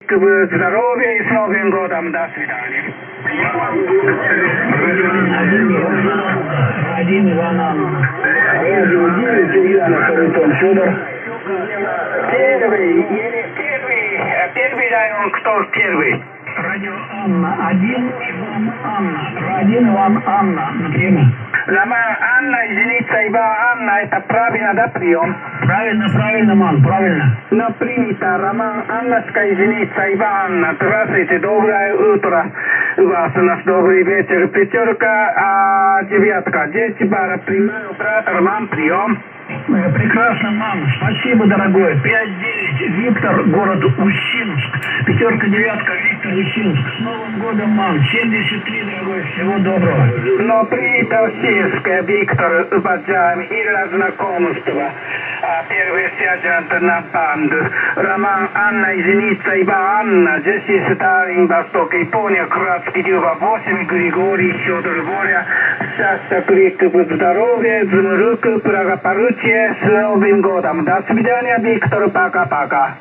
Здоровья и с Новым годом. До свидания. Один Иван. Радио 9, Ульяна, Харитон, Федор. Первый район, кто первый? Радио Анна, один Иван Анна. Один Иван Анна, например. Роман Анна, единица Иван Анна, это правильно, да, прием? Правильно, ман, правильно. Но принято. Роман Анночка, единица Иван Анна. Здравствуйте, доброе утро. У вас у нас добрый вечер. Пятерка, девятка. 10 бара, прямой оператор, мам, прием. Прекрасно, мам. Спасибо, дорогой. 5-9. Виктор, город Ущинск. Пятерка, девятка, Виктор, Ущинск. С Новым годом, мам. 73, дорогой. Всего доброго. Но принято Ущинское, Виктор, уважаем, и знакомство. Первый сержант на банду. Роман Анна, единица Иван Анна. Здесь Сталин, Восток, Япония, Кратский, Дюва, 8, Григорий, Федор, Боря. Счастья, криков, здоровья, руку, благополучия, с Новым годом. До свидания, Виктор, пока-пока.